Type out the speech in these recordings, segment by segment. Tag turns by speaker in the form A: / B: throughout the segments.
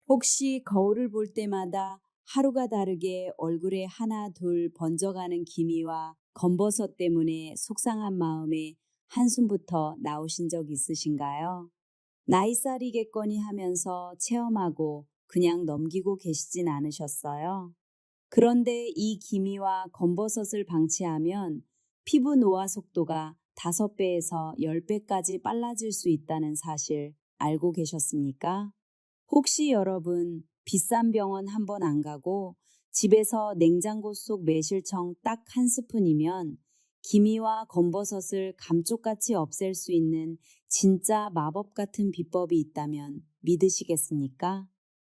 A: 혹시 거울을 볼 때마다 하루가 다르게 얼굴에 하나 둘 번져가는 기미와 검버섯 때문에 속상한 마음에 한숨부터 나오신 적 있으신가요? 나이살이겠거니 하면서 체험하고 그냥 넘기고 계시진 않으셨어요? 그런데 이 기미와 검버섯을 방치하면 피부 노화 속도가 5배에서 10배까지 빨라질 수 있다는 사실 알고 계셨습니까? 혹시 여러분 비싼 병원 한 번 안 가고 집에서 냉장고 속 매실청 딱 한 스푼이면 기미와 검버섯을 감쪽같이 없앨 수 있는 진짜 마법 같은 비법이 있다면 믿으시겠습니까?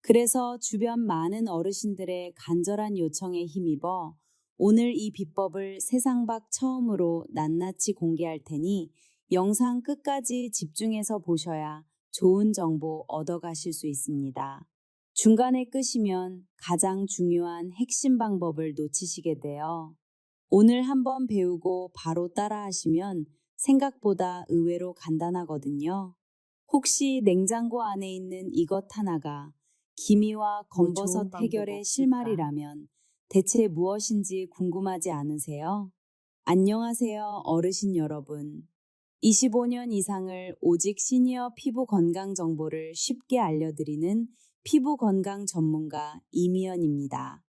A: 그래서 주변 많은 어르신들의 간절한 요청에 힘입어 오늘 이 비법을 세상 밖 처음으로 낱낱이 공개할 테니 영상 끝까지 집중해서 보셔야 좋은 정보 얻어가실 수 있습니다. 중간에 끄시면 가장 중요한 핵심 방법을 놓치시게 돼요. 오늘 한번 배우고 바로 따라하시면 생각보다 의외로 간단하거든요. 혹시 냉장고 안에 있는 이것 하나가 기미와
B: 뭐 좋은
A: 검버섯
B: 방법
A: 해결의
B: 없을까?
A: 실마리라면 대체 무엇인지 궁금하지 않으세요? 안녕하세요, 어르신 여러분. 25년 이상을 오직 시니어 피부 건강 정보를 쉽게 알려드리는 피부 건강 전문가 이미연입니다.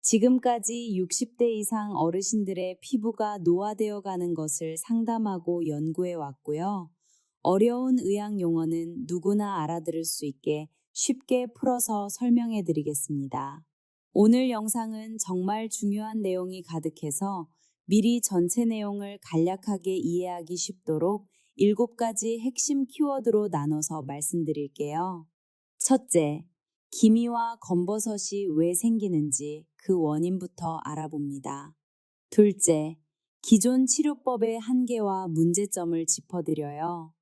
A: 지금까지 60대 이상 어르신들의 피부가 노화되어 가는 것을 상담하고 연구해 왔고요. 어려운 의학 용어는 누구나 알아들을 수 있게 쉽게 풀어서 설명해 드리겠습니다. 오늘 영상은 정말 중요한 내용이 가득해서 미리 전체 내용을 간략하게 이해하기 쉽도록 7가지 핵심 키워드로 나눠서 말씀드릴게요. 첫째, 기미와 검버섯이 왜 생기는지 그 원인부터 알아봅니다. 둘째, 기존 치료법의 한계와 문제점을 짚어드려요.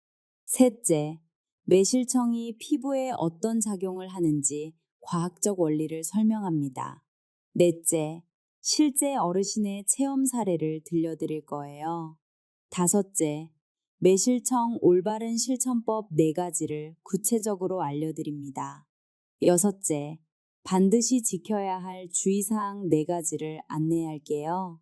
A: 셋째, 매실청이 피부에 어떤 작용을 하는지 과학적 원리를 설명합니다. 넷째, 실제 어르신의 체험 사례를 들려드릴 거예요. 다섯째, 매실청 올바른 실천법 4가지를 구체적으로 알려드립니다. 여섯째, 반드시 지켜야 할 주의사항 4가지를 안내할게요.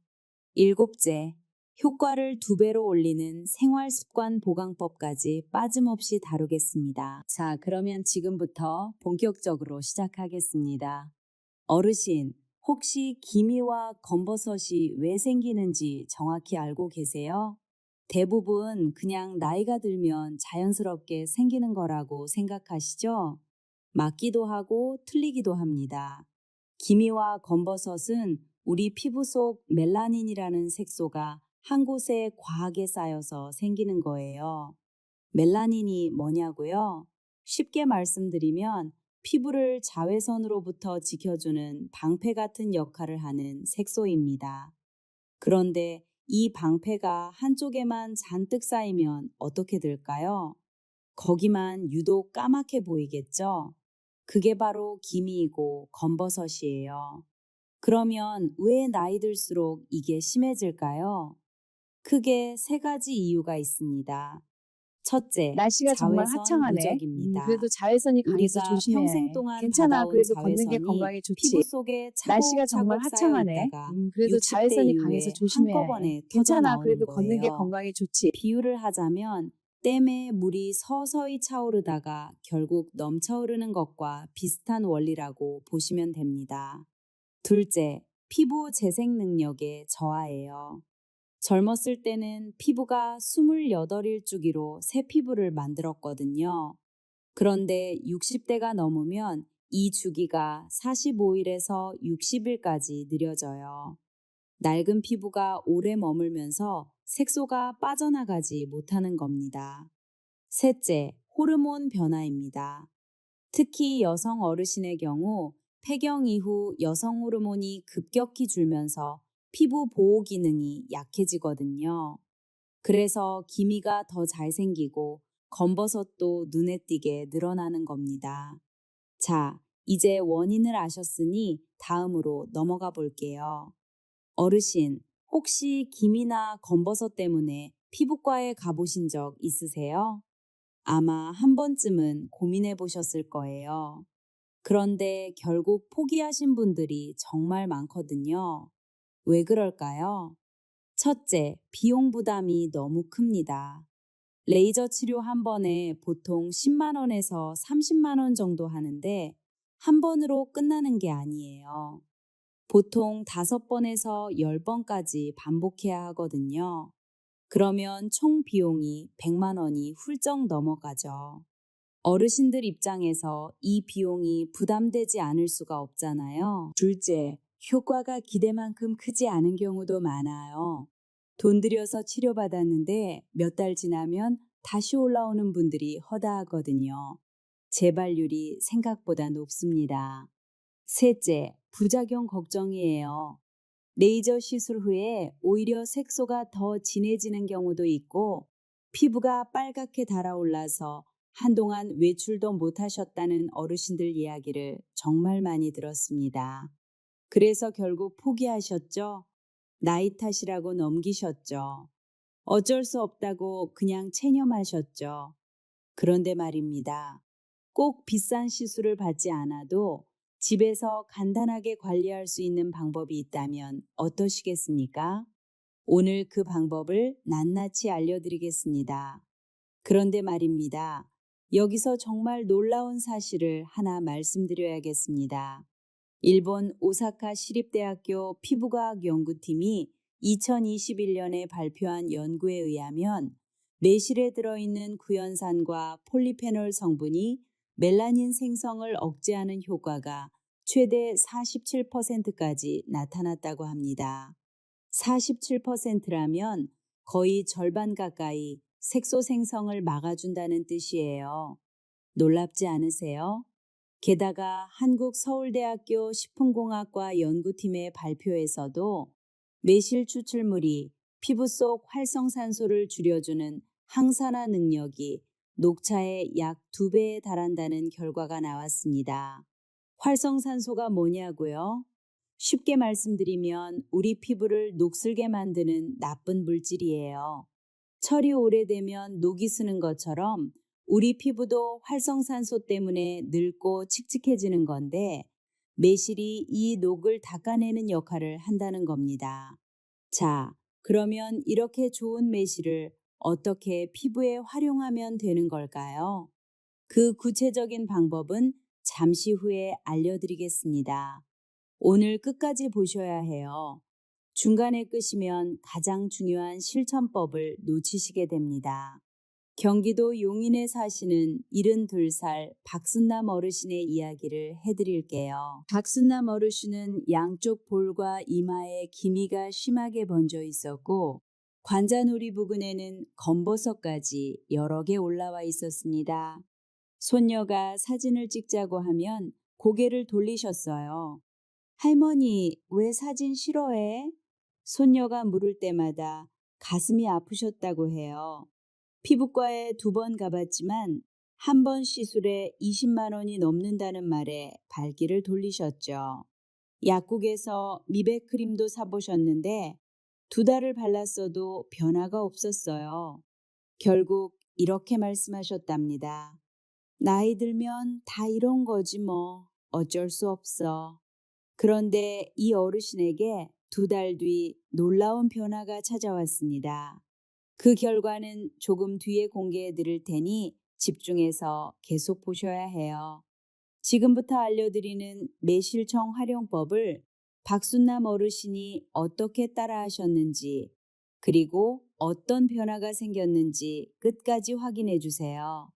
A: 일곱째, 효과를 2배로 올리는 생활습관 보강법까지 빠짐없이 다루겠습니다. 자, 그러면 지금부터 본격적으로 시작하겠습니다. 어르신, 혹시 기미와 검버섯이 왜 생기는지 정확히 알고 계세요? 대부분 그냥 나이가 들면 자연스럽게 생기는 거라고 생각하시죠? 맞기도 하고 틀리기도 합니다. 기미와 검버섯은 우리 피부 속 멜라닌이라는 색소가 한 곳에 과하게 쌓여서 생기는 거예요. 멜라닌이 뭐냐고요? 쉽게 말씀드리면 피부를 자외선으로부터 지켜주는 방패 같은 역할을 하는 색소입니다. 그런데 이 방패가 한쪽에만 잔뜩 쌓이면 어떻게 될까요? 거기만 유독 까맣게 보이겠죠? 그게 바로 기미이고 검버섯이에요. 그러면 왜 나이 들수록 이게 심해질까요? 크게 3가지 이유가 있습니다. 첫째,
B: 날씨가 정말
A: 자외선
B: 화창하네.
A: 누적입니다.
B: 그래도 자외선이 강해서
A: 우리가
B: 조심해야
A: 평생
B: 해.
A: 동안
B: 괜찮아.
A: 받아온
B: 그래도 걷는 게
A: 자외선이
B: 건강에
A: 피부
B: 좋지.
A: 속에
B: 날씨가 정말
A: 차곡차곡 쌓여
B: 화창하네.
A: 있다가
B: 그래도
A: 60대
B: 자외선이 강해서
A: 이후에
B: 조심해야 해.
A: 한꺼번에 터져
B: 괜찮아.
A: 나오는
B: 그래도 걷는 게
A: 거예요.
B: 건강에 좋지.
A: 비유를 하자면 댐에 물이 서서히 차오르다가 결국 넘쳐흐르는 것과 비슷한 원리라고 보시면 됩니다. 둘째, 피부 재생 능력의 저하예요. 젊었을 때는 피부가 28일 주기로 새 피부를 만들었거든요. 그런데 60대가 넘으면 이 주기가 45일에서 60일까지 느려져요. 낡은 피부가 오래 머물면서 색소가 빠져나가지 못하는 겁니다. 셋째, 호르몬 변화입니다. 특히 여성 어르신의 경우 폐경 이후 여성 호르몬이 급격히 줄면서 피부 보호 기능이 약해지거든요. 그래서 기미가 더 잘 생기고 검버섯도 눈에 띄게 늘어나는 겁니다. 자, 이제 원인을 아셨으니 다음으로 넘어가 볼게요. 어르신, 혹시 기미나 검버섯 때문에 피부과에 가보신 적 있으세요? 아마 한 번쯤은 고민해 보셨을 거예요. 그런데 결국 포기하신 분들이 정말 많거든요. 왜 그럴까요? 첫째, 비용 부담이 너무 큽니다. 레이저 치료 한 번에 보통 10만 원에서 30만 원 정도 하는데 한 번으로 끝나는 게 아니에요. 보통 5번에서 10번까지 반복해야 하거든요. 그러면 총 비용이 100만 원이 훌쩍 넘어가죠. 어르신들 입장에서 이 비용이 부담되지 않을 수가 없잖아요. 둘째, 효과가 기대만큼 크지 않은 경우도 많아요. 돈 들여서 치료받았는데 몇 달 지나면 다시 올라오는 분들이 허다하거든요. 재발률이 생각보다 높습니다. 셋째, 부작용 걱정이에요. 레이저 시술 후에 오히려 색소가 더 진해지는 경우도 있고 피부가 빨갛게 달아올라서 한동안 외출도 못하셨다는 어르신들 이야기를 정말 많이 들었습니다. 그래서 결국 포기하셨죠? 나이 탓이라고 넘기셨죠? 어쩔 수 없다고 그냥 체념하셨죠? 그런데 말입니다. 꼭 비싼 시술을 받지 않아도 집에서 간단하게 관리할 수 있는 방법이 있다면 어떠시겠습니까? 오늘 그 방법을 낱낱이 알려드리겠습니다. 그런데 말입니다. 여기서 정말 놀라운 사실을 하나 말씀드려야겠습니다. 일본 오사카 시립대학교 피부과학 연구팀이 2021년에 발표한 연구에 의하면 매실에 들어있는 구연산과 폴리페놀 성분이 멜라닌 생성을 억제하는 효과가 최대 47%까지 나타났다고 합니다. 47%라면 거의 절반 가까이 색소 생성을 막아준다는 뜻이에요. 놀랍지 않으세요? 게다가 한국 서울대학교 식품공학과 연구팀의 발표에서도 매실 추출물이 피부 속 활성산소를 줄여주는 항산화 능력이 녹차의 약 2배에 달한다는 결과가 나왔습니다. 활성산소가 뭐냐고요? 쉽게 말씀드리면 우리 피부를 녹슬게 만드는 나쁜 물질이에요. 철이 오래되면 녹이 스는 것처럼 우리 피부도 활성산소 때문에 늙고 칙칙해지는 건데 매실이 이 녹을 닦아내는 역할을 한다는 겁니다. 자, 그러면 이렇게 좋은 매실을 어떻게 피부에 활용하면 되는 걸까요? 그 구체적인 방법은 잠시 후에 알려드리겠습니다. 오늘 끝까지 보셔야 해요. 중간에 끄시면 가장 중요한 실천법을 놓치시게 됩니다. 경기도 용인에 사시는 72살 박순남 어르신의 이야기를 해드릴게요. 박순남 어르신은 양쪽 볼과 이마에 기미가 심하게 번져 있었고 관자놀이 부근에는 검버섯까지 여러 개 올라와 있었습니다. 손녀가 사진을 찍자고 하면 고개를 돌리셨어요. 할머니, 왜 사진 싫어해? 손녀가 물을 때마다 가슴이 아프셨다고 해요. 피부과에 2번 가봤지만 한 번 시술에 20만 원이 넘는다는 말에 발길을 돌리셨죠. 약국에서 미백 크림도 사보셨는데 2달을 발랐어도 변화가 없었어요. 결국 이렇게 말씀하셨답니다. 나이 들면 다 이런 거지 뭐. 어쩔 수 없어. 그런데 이 어르신에게 2달 뒤 놀라운 변화가 찾아왔습니다. 그 결과는 조금 뒤에 공개해 드릴 테니 집중해서 계속 보셔야 해요. 지금부터 알려드리는 매실청 활용법을 박순남 어르신이 어떻게 따라 하셨는지, 그리고 어떤 변화가 생겼는지 끝까지 확인해 주세요.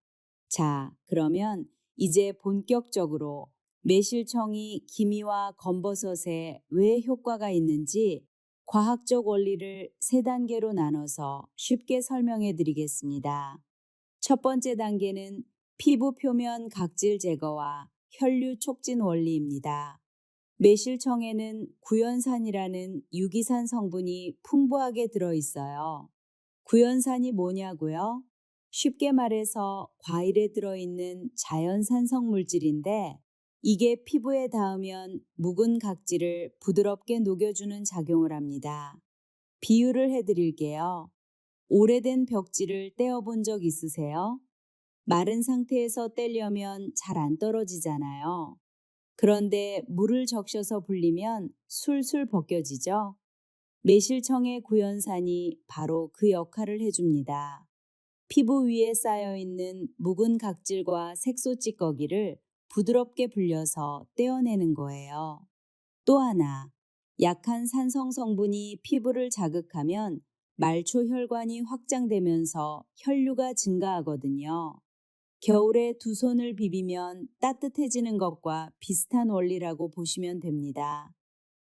A: 자, 그러면 이제 본격적으로 매실청이 기미와 검버섯에 왜 효과가 있는지 과학적 원리를 3단계로 나눠서 쉽게 설명해 드리겠습니다. 첫 번째 단계는 피부 표면 각질 제거와 혈류 촉진 원리입니다. 매실청에는 구연산이라는 유기산 성분이 풍부하게 들어있어요. 구연산이 뭐냐고요? 쉽게 말해서 과일에 들어있는 자연산성 물질인데 이게 피부에 닿으면 묵은 각질을 부드럽게 녹여주는 작용을 합니다. 비유를 해드릴게요. 오래된 벽지를 떼어본 적 있으세요? 마른 상태에서 떼려면 잘 안 떨어지잖아요. 그런데 물을 적셔서 불리면 술술 벗겨지죠. 매실청의 구연산이 바로 그 역할을 해줍니다. 피부 위에 쌓여있는 묵은 각질과 색소 찌꺼기를 부드럽게 불려서 떼어내는 거예요. 또 하나, 약한 산성 성분이 피부를 자극하면 말초 혈관이 확장되면서 혈류가 증가하거든요. 겨울에 두 손을 비비면 따뜻해지는 것과 비슷한 원리라고 보시면 됩니다.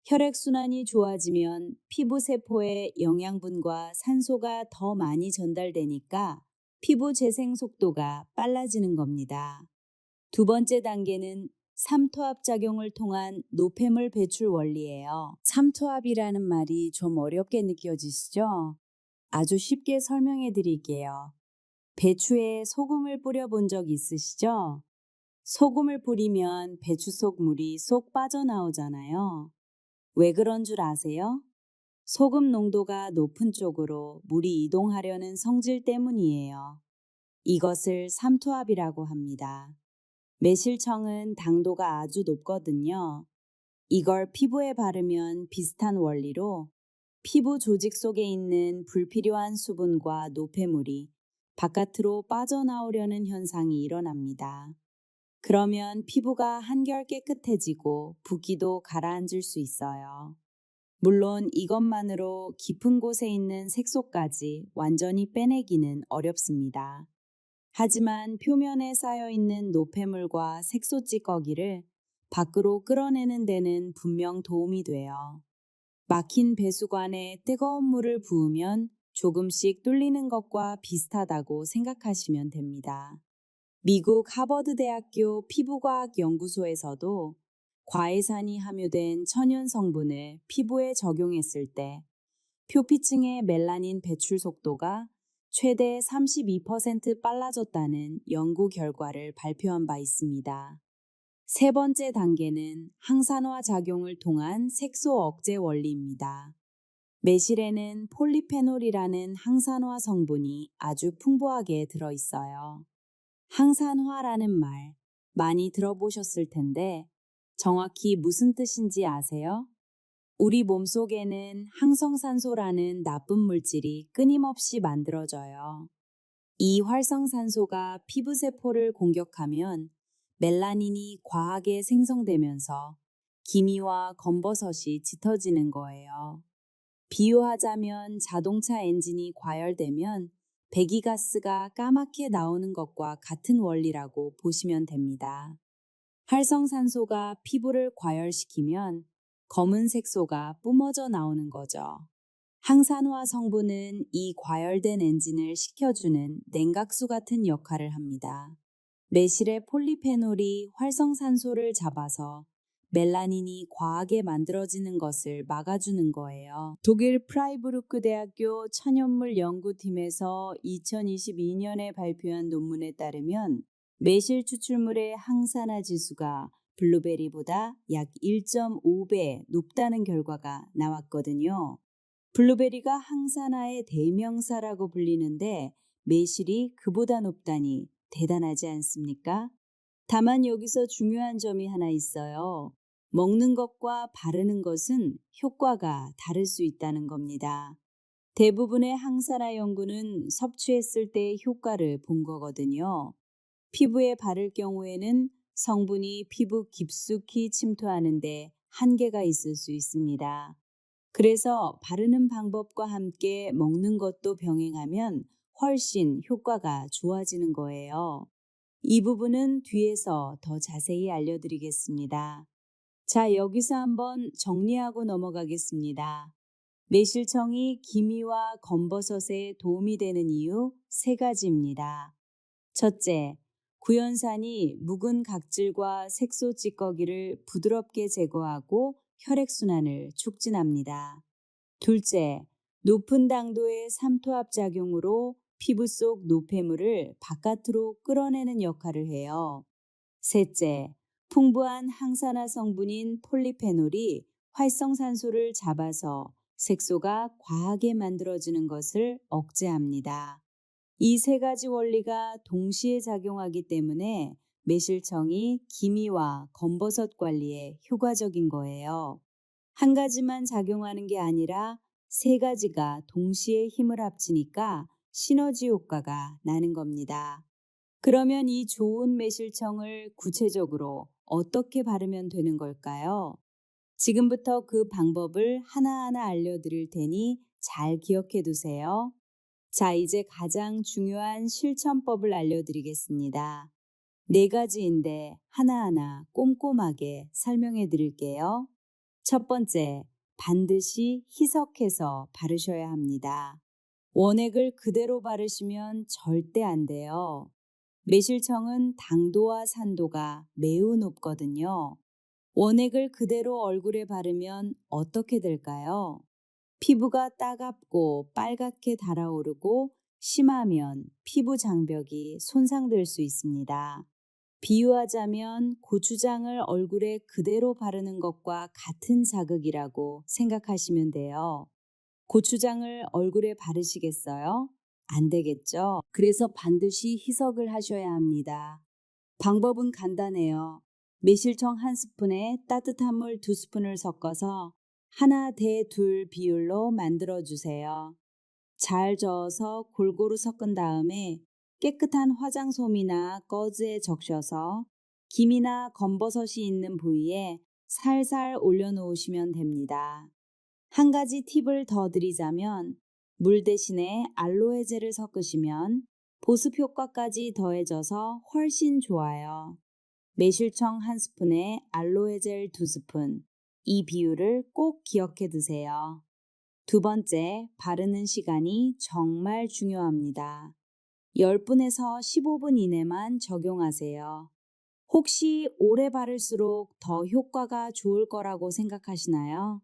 A: 혈액순환이 좋아지면 피부 세포에 영양분과 산소가 더 많이 전달되니까 피부 재생 속도가 빨라지는 겁니다. 두 번째 단계는 삼투압 작용을 통한 노폐물 배출 원리예요. 삼투압이라는 말이 좀 어렵게 느껴지시죠? 아주 쉽게 설명해 드릴게요. 배추에 소금을 뿌려 본 적 있으시죠? 소금을 뿌리면 배추 속 물이 쏙 빠져나오잖아요. 왜 그런 줄 아세요? 소금 농도가 높은 쪽으로 물이 이동하려는 성질 때문이에요. 이것을 삼투압이라고 합니다. 매실청은 당도가 아주 높거든요. 이걸 피부에 바르면 비슷한 원리로 피부 조직 속에 있는 불필요한 수분과 노폐물이 바깥으로 빠져나오려는 현상이 일어납니다. 그러면 피부가 한결 깨끗해지고 붓기도 가라앉을 수 있어요. 물론 이것만으로 깊은 곳에 있는 색소까지 완전히 빼내기는 어렵습니다. 하지만 표면에 쌓여 있는 노폐물과 색소 찌꺼기를 밖으로 끌어내는 데는 분명 도움이 돼요. 막힌 배수관에 뜨거운 물을 부으면 조금씩 뚫리는 것과 비슷하다고 생각하시면 됩니다. 미국 하버드 대학교 피부과학 연구소에서도 과해산이 함유된 천연 성분을 피부에 적용했을 때 표피층의 멜라닌 배출 속도가 최대 32% 빨라졌다는 연구 결과를 발표한 바 있습니다. 세 번째 단계는 항산화 작용을 통한 색소 억제 원리입니다. 매실에는 폴리페놀이라는 항산화 성분이 아주 풍부하게 들어있어요. 항산화라는 말 많이 들어보셨을 텐데 정확히 무슨 뜻인지 아세요? 우리 몸속에는 항성산소라는 나쁜 물질이 끊임없이 만들어져요. 이 활성산소가 피부세포를 공격하면 멜라닌이 과하게 생성되면서 기미와 검버섯이 짙어지는 거예요. 비유하자면 자동차 엔진이 과열되면 배기가스가 까맣게 나오는 것과 같은 원리라고 보시면 됩니다. 활성산소가 피부를 과열시키면 검은 색소가 뿜어져 나오는 거죠. 항산화 성분은 이 과열된 엔진을 식혀주는 냉각수 같은 역할을 합니다. 매실의 폴리페놀이 활성산소를 잡아서 멜라닌이 과하게 만들어지는 것을 막아주는 거예요. 독일 프라이부르크 대학교 천연물 연구팀에서 2022년에 발표한 논문에 따르면 매실 추출물의 항산화 지수가 블루베리보다 약 1.5배 높다는 결과가 나왔거든요. 블루베리가 항산화의 대명사라고 불리는데 매실이 그보다 높다니 대단하지 않습니까? 다만 여기서 중요한 점이 하나 있어요. 먹는 것과 바르는 것은 효과가 다를 수 있다는 겁니다. 대부분의 항산화 연구는 섭취했을 때의 효과를 본 거거든요. 피부에 바를 경우에는 성분이 피부 깊숙이 침투하는데 한계가 있을 수 있습니다. 그래서 바르는 방법과 함께 먹는 것도 병행하면 훨씬 효과가 좋아지는 거예요. 이 부분은 뒤에서 더 자세히 알려드리겠습니다. 자, 여기서 한번 정리하고 넘어가겠습니다. 매실청이 기미와 검버섯에 도움이 되는 이유 세 가지입니다. 첫째, 구연산이 묵은 각질과 색소 찌꺼기를 부드럽게 제거하고 혈액순환을 촉진합니다. 둘째, 높은 당도의 삼투압 작용으로 피부 속 노폐물을 바깥으로 끌어내는 역할을 해요. 셋째, 풍부한 항산화 성분인 폴리페놀이 활성산소를 잡아서 색소가 과하게 만들어지는 것을 억제합니다. 이 세 가지 원리가 동시에 작용하기 때문에 매실청이 기미와 검버섯 관리에 효과적인 거예요. 한 가지만 작용하는 게 아니라 세 가지가 동시에 힘을 합치니까 시너지 효과가 나는 겁니다. 그러면 이 좋은 매실청을 구체적으로 어떻게 바르면 되는 걸까요? 지금부터 그 방법을 하나하나 알려드릴 테니 잘 기억해 두세요. 자, 이제 가장 중요한 실천법을 알려드리겠습니다. 네 가지인데 하나하나 꼼꼼하게 설명해 드릴게요. 첫 번째, 반드시 희석해서 바르셔야 합니다. 원액을 그대로 바르시면 절대 안 돼요. 매실청은 당도와 산도가 매우 높거든요. 원액을 그대로 얼굴에 바르면 어떻게 될까요? 피부가 따갑고 빨갛게 달아오르고 심하면 피부 장벽이 손상될 수 있습니다. 비유하자면 고추장을 얼굴에 그대로 바르는 것과 같은 자극이라고 생각하시면 돼요. 고추장을 얼굴에 바르시겠어요? 안 되겠죠? 그래서 반드시 희석을 하셔야 합니다. 방법은 간단해요. 매실청 한 스푼에 따뜻한 물 2스푼을 섞어서 하나 대 둘 비율로 만들어 주세요. 잘 저어서 골고루 섞은 다음에 깨끗한 화장솜이나 거즈에 적셔서 김이나 검버섯이 있는 부위에 살살 올려놓으시면 됩니다. 한 가지 팁을 더 드리자면 물 대신에 알로에젤을 섞으시면 보습 효과까지 더해져서 훨씬 좋아요. 매실청 한 스푼에 알로에젤 2스푼, 이 비율을 꼭 기억해 두세요. 두 번째, 바르는 시간이 정말 중요합니다. 10분에서 15분 이내만 적용하세요. 혹시 오래 바를수록 더 효과가 좋을 거라고 생각하시나요?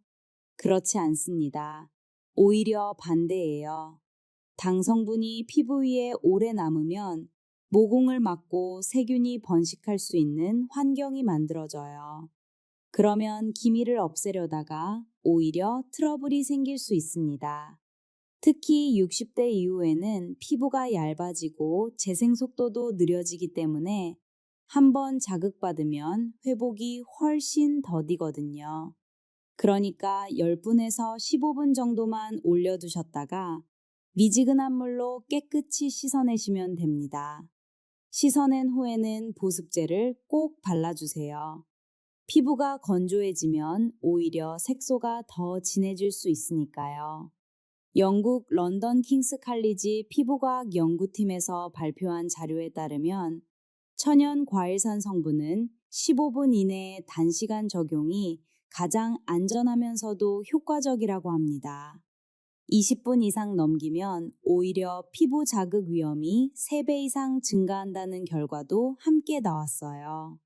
A: 그렇지 않습니다. 오히려 반대예요. 당 성분이 피부 위에 오래 남으면 모공을 막고 세균이 번식할 수 있는 환경이 만들어져요. 그러면 기미를 없애려다가 오히려 트러블이 생길 수 있습니다. 특히 60대 이후에는 피부가 얇아지고 재생 속도도 느려지기 때문에 한번 자극받으면 회복이 훨씬 더디거든요. 그러니까 10분에서 15분 정도만 올려두셨다가 미지근한 물로 깨끗이 씻어내시면 됩니다. 씻어낸 후에는 보습제를 꼭 발라주세요. 피부가 건조해지면 오히려 색소가 더 진해질 수 있으니까요. 영국 런던 킹스 칼리지 피부과학 연구팀에서 발표한 자료에 따르면 천연 과일산 성분은 15분 이내의 단시간 적용이 가장 안전하면서도 효과적이라고 합니다. 20분 이상 넘기면 오히려 피부 자극 위험이 3배 이상 증가한다는 결과도 함께 나왔어요.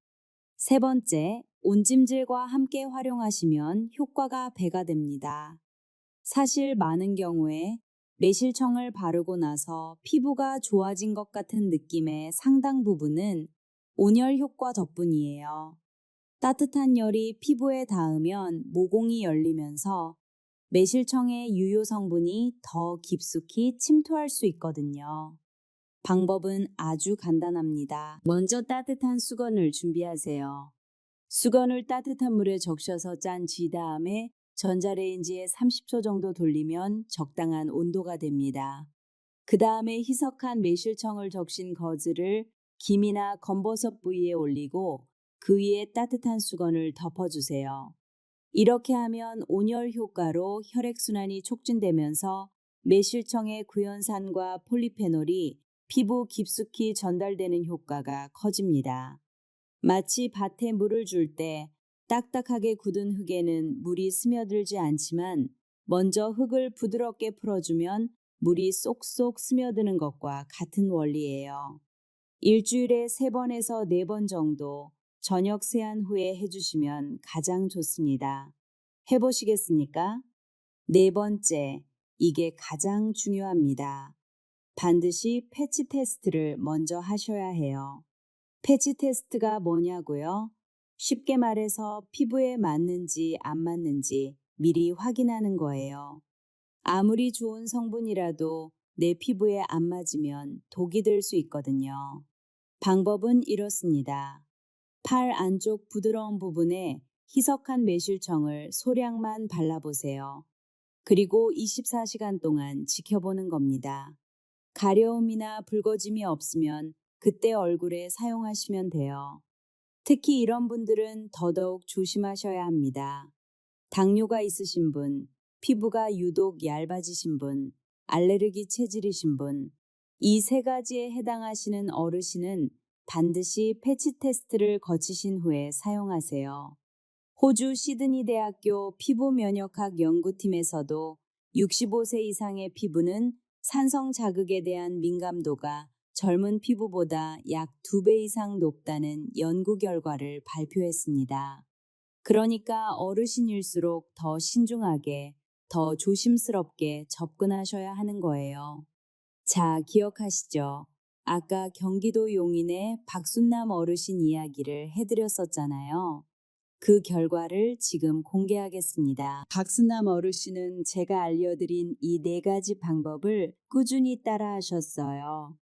A: 세 번째, 온찜질과 함께 활용하시면 효과가 배가 됩니다. 사실 많은 경우에 매실청을 바르고 나서 피부가 좋아진 것 같은 느낌의 상당 부분은 온열 효과 덕분이에요. 따뜻한 열이 피부에 닿으면 모공이 열리면서 매실청의 유효 성분이 더 깊숙이 침투할 수 있거든요. 방법은 아주 간단합니다. 먼저 따뜻한 수건을 준비하세요. 수건을 따뜻한 물에 적셔서 짠 뒤 다음에 전자레인지에 30초 정도 돌리면 적당한 온도가 됩니다. 그 다음에 희석한 매실청을 적신 거즈를 김이나 검버섯 부위에 올리고 그 위에 따뜻한 수건을 덮어주세요. 이렇게 하면 온열 효과로 혈액순환이 촉진되면서 매실청의 구연산과 폴리페놀이 피부 깊숙이 전달되는 효과가 커집니다. 마치 밭에 물을 줄 때 딱딱하게 굳은 흙에는 물이 스며들지 않지만 먼저 흙을 부드럽게 풀어주면 물이 쏙쏙 스며드는 것과 같은 원리예요. 일주일에 3번에서 4번 정도 저녁 세안 후에 해주시면 가장 좋습니다. 해보시겠습니까? 네 번째, 이게 가장 중요합니다. 반드시 패치 테스트를 먼저 하셔야 해요. 패치 테스트가 뭐냐고요? 쉽게 말해서 피부에 맞는지 안 맞는지 미리 확인하는 거예요. 아무리 좋은 성분이라도 내 피부에 안 맞으면 독이 될 수 있거든요. 방법은 이렇습니다. 팔 안쪽 부드러운 부분에 희석한 매실청을 소량만 발라보세요. 그리고 24시간 동안 지켜보는 겁니다. 가려움이나 붉어짐이 없으면 그때 얼굴에 사용하시면 돼요. 특히 이런 분들은 더더욱 조심하셔야 합니다. 당뇨가 있으신 분, 피부가 유독 얇아지신 분, 알레르기 체질이신 분, 이 세 가지에 해당하시는 어르신은 반드시 패치 테스트를 거치신 후에 사용하세요. 호주 시드니 대학교 피부면역학 연구팀에서도 65세 이상의 피부는 산성 자극에 대한 민감도가 젊은 피부보다 약 2배 이상 높다는 연구 결과를 발표했습니다. 그러니까 어르신일수록 더 신중하게, 더 조심스럽게 접근하셔야 하는 거예요. 자, 기억하시죠? 아까 경기도 용인의 박순남 어르신 이야기를 해드렸었잖아요. 그 결과를 지금 공개하겠습니다. 박순남 어르신은 제가 알려드린 이 4가지 방법을 꾸준히 따라 하셨어요.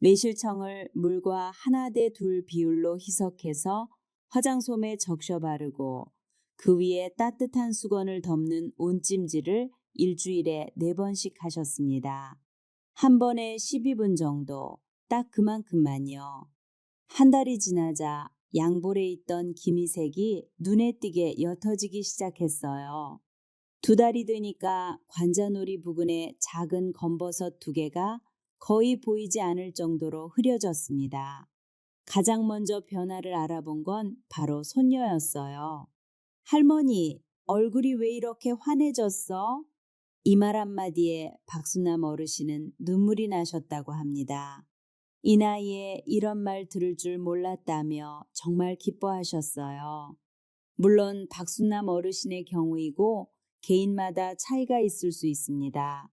A: 매실청을 물과 1대2 비율로 희석해서 화장솜에 적셔 바르고 그 위에 따뜻한 수건을 덮는 온찜질을 일주일에 4번씩 하셨습니다. 한 번에 12분 정도, 딱 그만큼만요. 한 달이 지나자 양볼에 있던 기미색이 눈에 띄게 옅어지기 시작했어요. 2달이 되니까 관자놀이 부근에 작은 검버섯 2개가 거의 보이지 않을 정도로 흐려졌습니다. 가장 먼저 변화를 알아본 건 바로 손녀였어요. 할머니, 얼굴이 왜 이렇게 환해졌어? 이 말 한마디에 박순남 어르신은 눈물이 나셨다고 합니다. 이 나이에 이런 말 들을 줄 몰랐다며 정말 기뻐하셨어요. 물론 박순남 어르신의 경우이고 개인마다 차이가 있을 수 있습니다.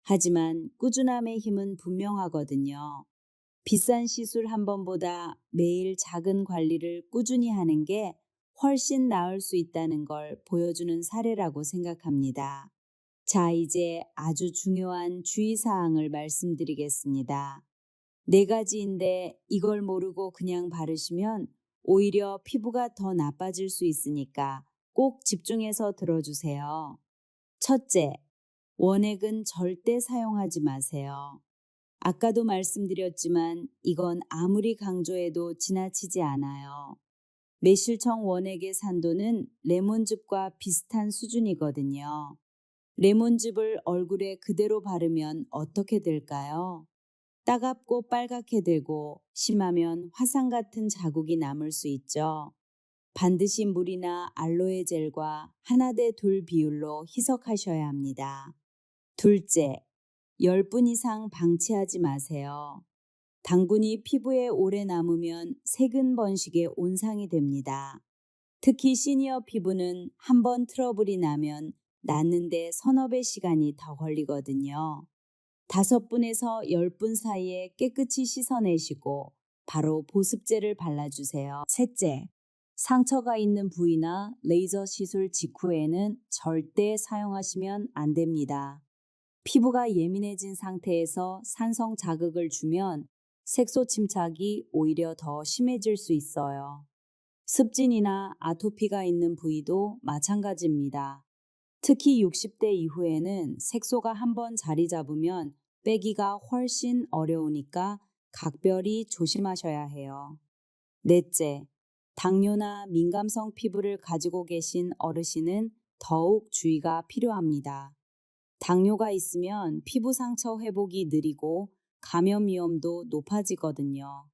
A: 하지만 꾸준함의 힘은 분명하거든요. 비싼 시술 한 번보다 매일 작은 관리를 꾸준히 하는 게 훨씬 나을 수 있다는 걸 보여주는 사례라고 생각합니다. 자, 이제 아주 중요한 주의사항을 말씀드리겠습니다. 4가지인데 이걸 모르고 그냥 바르시면 오히려 피부가 더 나빠질 수 있으니까 꼭 집중해서 들어주세요. 첫째, 원액은 절대 사용하지 마세요. 아까도 말씀드렸지만 이건 아무리 강조해도 지나치지 않아요. 매실청 원액의 산도는 레몬즙과 비슷한 수준이거든요. 레몬즙을 얼굴에 그대로 바르면 어떻게 될까요? 따갑고 빨갛게 되고 심하면 화상 같은 자국이 남을 수 있죠. 반드시 물이나 알로에 젤과 1대2 비율로 희석하셔야 합니다. 둘째, 10분 이상 방치하지 마세요. 당분이 피부에 오래 남으면 세균 번식의 온상이 됩니다. 특히 시니어 피부는 한 번 트러블이 나면 낫는데 서너 배 시간이 더 걸리거든요. 5분에서 10분 사이에 깨끗이 씻어내시고 바로 보습제를 발라주세요. 셋째, 상처가 있는 부위나 레이저 시술 직후에는 절대 사용하시면 안 됩니다. 피부가 예민해진 상태에서 산성 자극을 주면 색소 침착이 오히려 더 심해질 수 있어요. 습진이나 아토피가 있는 부위도 마찬가지입니다. 특히 60대 이후에는 색소가 한번 자리 잡으면 빼기가 훨씬 어려우니까 각별히 조심하셔야 해요. 넷째, 당뇨나 민감성 피부를 가지고 계신 어르신은 더욱 주의가 필요합니다. 당뇨가 있으면 피부 상처 회복이 느리고 감염 위험도 높아지거든요.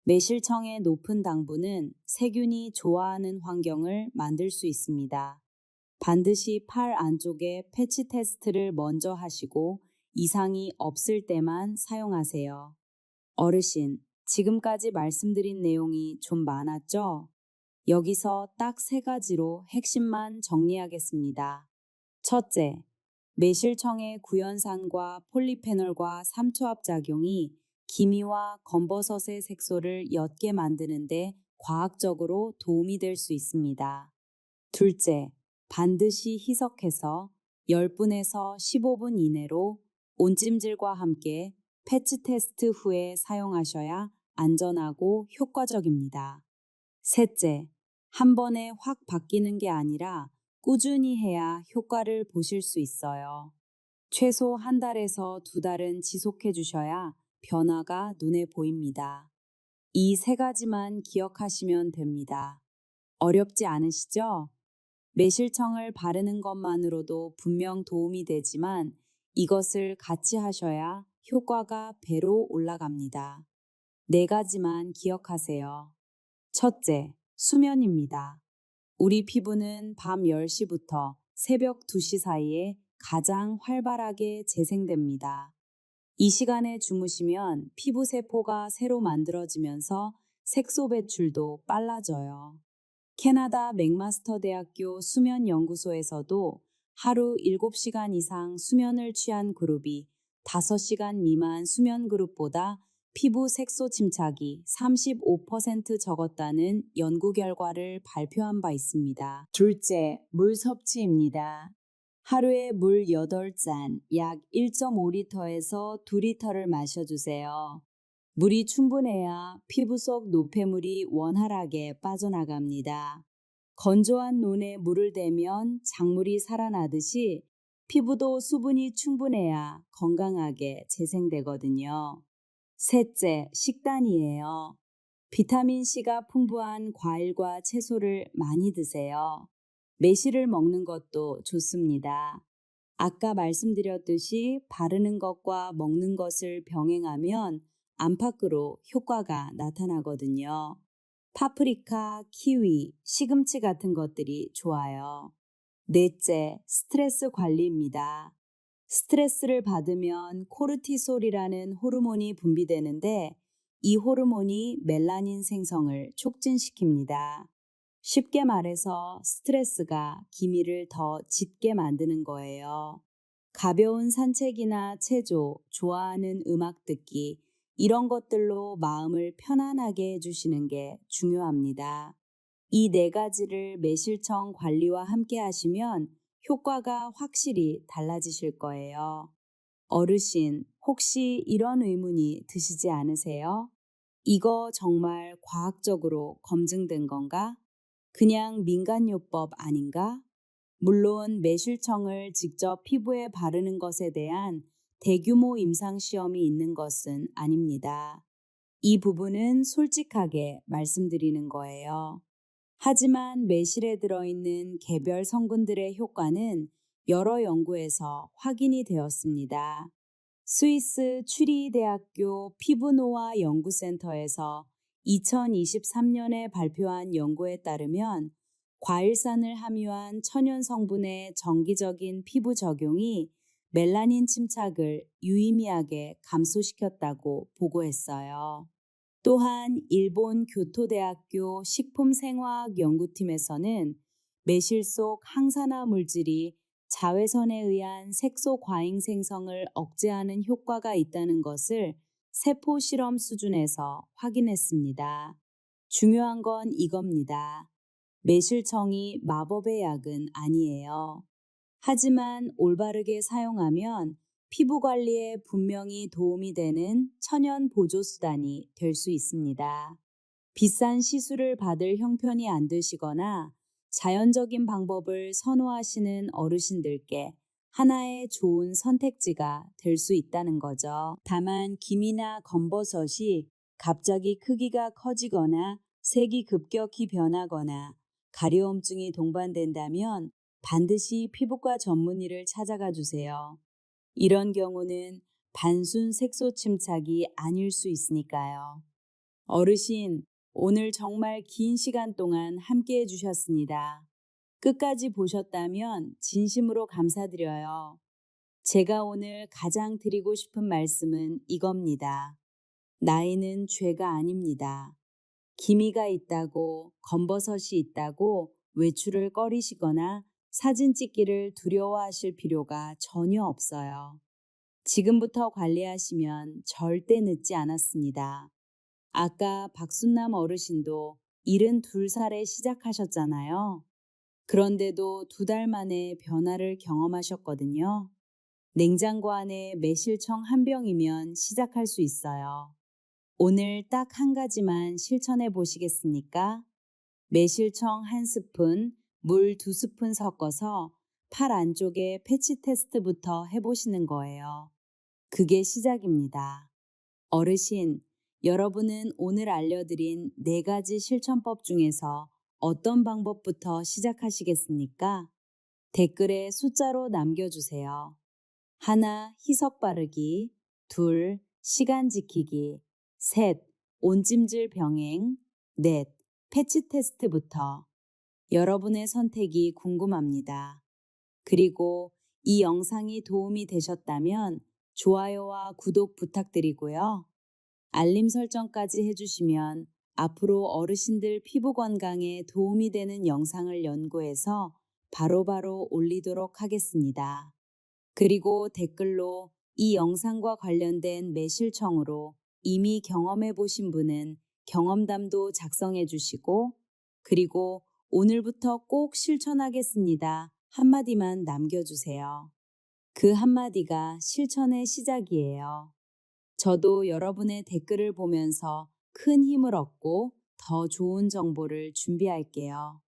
A: 매실청의 높은 당분은 세균이 좋아하는 환경을 만들 수 있습니다. 반드시 팔 안쪽에 패치 테스트를 먼저 하시고 이상이 없을 때만 사용하세요. 어르신, 지금까지 말씀드린 내용이 좀 많았죠? 여기서 딱 3가지로 핵심만 정리하겠습니다. 첫째, 매실청의 구연산과 폴리페놀과 삼투압 작용이 기미와 검버섯의 색소를 옅게 만드는데 과학적으로 도움이 될 수 있습니다. 둘째, 반드시 희석해서 10분에서 15분 이내로 온찜질과 함께 패치 테스트 후에 사용하셔야 안전하고 효과적입니다. 셋째, 한 번에 확 바뀌는 게 아니라 꾸준히 해야 효과를 보실 수 있어요. 최소 한 달에서 두 달은 지속해 주셔야 변화가 눈에 보입니다. 이 세 가지만 기억하시면 됩니다. 어렵지 않으시죠? 매실청을 바르는 것만으로도 분명 도움이 되지만 이것을 같이 하셔야 효과가 배로 올라갑니다. 네 가지만 기억하세요. 첫째, 수면입니다. 우리 피부는 밤 10시부터 새벽 2시 사이에 가장 활발하게 재생됩니다. 이 시간에 주무시면 피부 세포가 새로 만들어지면서 색소 배출도 빨라져요. 캐나다 맥마스터 대학교 수면연구소에서도 하루 7시간 이상 수면을 취한 그룹이 5시간 미만 수면 그룹보다 피부 색소 침착이 35% 적었다는 연구 결과를 발표한 바 있습니다. 둘째, 물 섭취입니다. 하루에 물 8잔, 약 1.5리터에서 2리터를 마셔주세요. 물이 충분해야 피부 속 노폐물이 원활하게 빠져나갑니다. 건조한 논에 물을 대면 작물이 살아나듯이 피부도 수분이 충분해야 건강하게 재생되거든요. 셋째, 식단이에요. 비타민C가 풍부한 과일과 채소를 많이 드세요. 매실을 먹는 것도 좋습니다. 아까 말씀드렸듯이 바르는 것과 먹는 것을 병행하면 안팎으로 효과가 나타나거든요. 파프리카, 키위, 시금치 같은 것들이 좋아요. 넷째, 스트레스 관리입니다. 스트레스를 받으면 코르티솔이라는 호르몬이 분비되는데 이 호르몬이 멜라닌 생성을 촉진시킵니다. 쉽게 말해서 스트레스가 기미를 더 짙게 만드는 거예요. 가벼운 산책이나 체조, 좋아하는 음악 듣기, 이런 것들로 마음을 편안하게 해주시는 게 중요합니다. 이 네 가지를 매실청 관리와 함께 하시면 효과가 확실히 달라지실 거예요. 어르신, 혹시 이런 의문이 드시지 않으세요? 이거 정말 과학적으로 검증된 건가? 그냥 민간요법 아닌가? 물론 매실청을 직접 피부에 바르는 것에 대한 대규모 임상시험이 있는 것은 아닙니다. 이 부분은 솔직하게 말씀드리는 거예요. 하지만 매실에 들어있는 개별 성분들의 효과는 여러 연구에서 확인이 되었습니다. 스위스 추리히 대학교 피부노화 연구센터에서 2023년에 발표한 연구에 따르면 과일산을 함유한 천연 성분의 정기적인 피부 적용이 멜라닌 침착을 유의미하게 감소시켰다고 보고했어요. 또한 일본 교토대학교 식품생화학 연구팀에서는 매실 속 항산화 물질이 자외선에 의한 색소 과잉 생성을 억제하는 효과가 있다는 것을 세포 실험 수준에서 확인했습니다. 중요한 건 이겁니다. 매실청이 마법의 약은 아니에요. 하지만 올바르게 사용하면 피부 관리에 분명히 도움이 되는 천연 보조수단이 될 수 있습니다. 비싼 시술을 받을 형편이 안 되시거나 자연적인 방법을 선호하시는 어르신들께 하나의 좋은 선택지가 될 수 있다는 거죠. 다만 김이나 검버섯이 갑자기 크기가 커지거나 색이 급격히 변하거나 가려움증이 동반된다면 반드시 피부과 전문의를 찾아가 주세요. 이런 경우는 단순 색소 침착이 아닐 수 있으니까요. 어르신, 오늘 정말 긴 시간 동안 함께 해주셨습니다. 끝까지 보셨다면 진심으로 감사드려요. 제가 오늘 가장 드리고 싶은 말씀은 이겁니다. 나이는 죄가 아닙니다. 기미가 있다고, 검버섯이 있다고 외출을 꺼리시거나 사진 찍기를 두려워하실 필요가 전혀 없어요. 지금부터 관리하시면 절대 늦지 않았습니다. 아까 박순남 어르신도 72살에 시작하셨잖아요. 그런데도 2달 만에 변화를 경험하셨거든요. 냉장고 안에 매실청 한 병이면 시작할 수 있어요. 오늘 딱 한 가지만 실천해 보시겠습니까? 매실청 1스푼, 물 2스푼 섞어서 팔 안쪽에 패치 테스트부터 해보시는 거예요. 그게 시작입니다. 어르신, 여러분은 오늘 알려드린 4가지 실천법 중에서 어떤 방법부터 시작하시겠습니까? 댓글에 숫자로 남겨주세요. 1. 희석 바르기. 2. 시간 지키기. 3. 온찜질 병행. 4. 패치 테스트부터. 여러분의 선택이 궁금합니다. 그리고 이 영상이 도움이 되셨다면 좋아요와 구독 부탁드리고요. 알림 설정까지 해주시면 앞으로 어르신들 피부 건강에 도움이 되는 영상을 연구해서 바로바로 올리도록 하겠습니다. 그리고 댓글로 이 영상과 관련된 매실청으로 이미 경험해 보신 분은 경험담도 작성해 주시고, 그리고 오늘부터 꼭 실천하겠습니다 한마디만 남겨주세요. 그 한마디가 실천의 시작이에요. 저도 여러분의 댓글을 보면서 큰 힘을 얻고 더 좋은 정보를 준비할게요.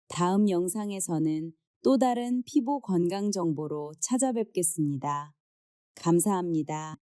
A: 다음 영상에서는 또 다른 피부 건강 정보로 찾아뵙겠습니다. 감사합니다.